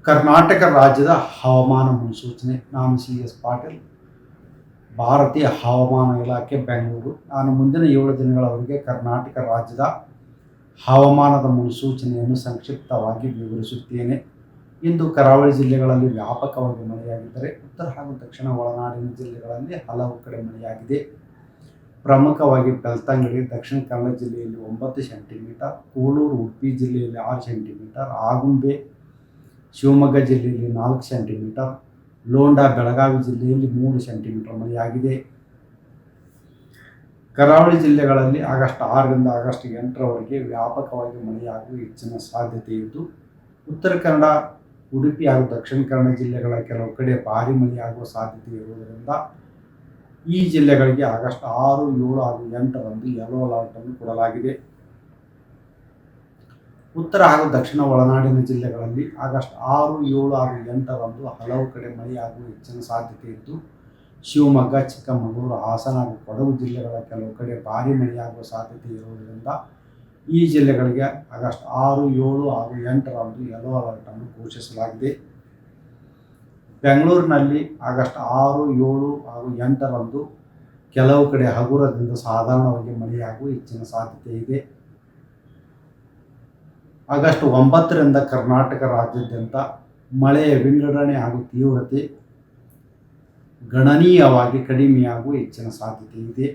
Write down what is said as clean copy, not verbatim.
ಕರ್ನಾಟಕ ರಾಜ್ಯದ ಹವಾಮಾನ ಮುನ್ಸೂಚನೆ. ನಾನು CS ಪಾಟೀಲ್, ಭಾರತೀಯ ಹವಾಮಾನ ಇಲಾಖೆ, ಬೆಂಗಳೂರು. ನಾನು ಮುಂದಿನ 7 ದಿನಗಳವರೆಗೆ ಕರ್ನಾಟಕ ರಾಜ್ಯದ ಹವಾಮಾನದ ಮುನ್ಸೂಚನೆಯನ್ನು ಸಂಕ್ಷಿಪ್ತವಾಗಿ ವಿವರಿಸುತ್ತೇನೆ. ಇಂದು ಕರಾವಳಿ ಜಿಲ್ಲೆಗಳಲ್ಲಿ ವ್ಯಾಪಕವಾಗಿ ಮಳೆಯಾಗಿದ್ದರೆ, ಉತ್ತರ ಹಾಗೂ ದಕ್ಷಿಣ ಒಳನಾಡಿನ ಜಿಲ್ಲೆಗಳಲ್ಲಿ ಹಲವು ಕಡೆ ಮಳೆಯಾಗಿದೆ. ಪ್ರಮುಖವಾಗಿ ಬೆಳ್ತಂಗಡಿ, ದಕ್ಷಿಣ ಕನ್ನಡ ಜಿಲ್ಲೆಯಲ್ಲಿ 9 ಸೆಂಟಿಮೀಟರ್, ಕೂಳೂರು, ಉಡುಪಿ ಜಿಲ್ಲೆಯಲ್ಲಿ 6 ಸೆಂಟಿಮೀಟರ್, ಆಗುಂಬೆ, ಶಿವಮೊಗ್ಗ ಜಿಲ್ಲೆಯಲ್ಲಿ 4 ಸೆಂಟಿಮೀಟರ್, ಲೋಂಡಾ, ಬೆಳಗಾವಿ ಜಿಲ್ಲೆಯಲ್ಲಿ 3 ಸೆಂಟಿಮೀಟರ್ ಮಳೆಯಾಗಿದೆ. ಕರಾವಳಿ ಜಿಲ್ಲೆಗಳಲ್ಲಿ ಆಗಸ್ಟ್ 6ರಿಂದ ಆಗಸ್ಟ್ 8ರವರೆಗೆ ವ್ಯಾಪಕವಾಗಿ ಮಳೆಯಾಗುವ ಹೆಚ್ಚಿನ ಸಾಧ್ಯತೆ ಇದ್ದು, ಉತ್ತರ ಕನ್ನಡ, ಉಡುಪಿ ಹಾಗೂ ದಕ್ಷಿಣ ಕನ್ನಡ ಜಿಲ್ಲೆಗಳ ಕೆಲವು ಕಡೆ ಭಾರಿ ಮಳೆಯಾಗುವ ಸಾಧ್ಯತೆ ಇರುವುದರಿಂದ ಈ ಜಿಲ್ಲೆಗಳಿಗೆ ಆಗಸ್ಟ್ 6, 7 ಹಾಗೂ 8ರಂದು ಯೆಲ್ಲೋ ಅಲರ್ಟ್ ಅನ್ನು ಕೊಡಲಾಗಿದೆ. ಉತ್ತರ ಹಾಗೂ ದಕ್ಷಿಣ ಒಳನಾಡಿನ ಜಿಲ್ಲೆಗಳಲ್ಲಿ ಆಗಸ್ಟ್ 6, 7 ಹಾಗೂ 8ರಂದು ಹಲವು ಕಡೆ ಮಳೆಯಾಗುವ ಹೆಚ್ಚಿನ ಸಾಧ್ಯತೆ ಇದ್ದು, ಶಿವಮೊಗ್ಗ, ಚಿಕ್ಕಮಗಳೂರು, ಹಾಸನ ಹಾಗೂ ಕೊಡಗು ಜಿಲ್ಲೆಗಳ ಕೆಲವು ಕಡೆ ಭಾರಿ ಮಳೆಯಾಗುವ ಸಾಧ್ಯತೆ ಇರುವುದರಿಂದ ಈ ಜಿಲ್ಲೆಗಳಿಗೆ ಆಗಸ್ಟ್ 6, 7 ಹಾಗೂ 8ರಂದು ಯೆಲ್ಲೋ ಅಲರ್ಟ್ ಅನ್ನು ಘೋಷಿಸಲಾಗಿದೆ. ಬೆಂಗಳೂರಿನಲ್ಲಿ ಆಗಸ್ಟ್ 6, 7 ಹಾಗೂ 8ರಂದು ಕೆಲವು ಕಡೆ ಹಗುರದಿಂದ ಸಾಧಾರಣವಾಗಿ ಮಳೆಯಾಗುವ ಹೆಚ್ಚಿನ ಸಾಧ್ಯತೆ ಇದೆ. ಆಗಸ್ಟ್ 9ರಿಂದ ಕರ್ನಾಟಕ ರಾಜ್ಯಾದ್ಯಂತ ಮಳೆಯ ವಿಂಗಡಣೆ ಹಾಗೂ ತೀವ್ರತೆ ಗಣನೀಯವಾಗಿ ಕಡಿಮೆಯಾಗುವ ಹೆಚ್ಚಿನ ಸಾಧ್ಯತೆ ಇದೆ.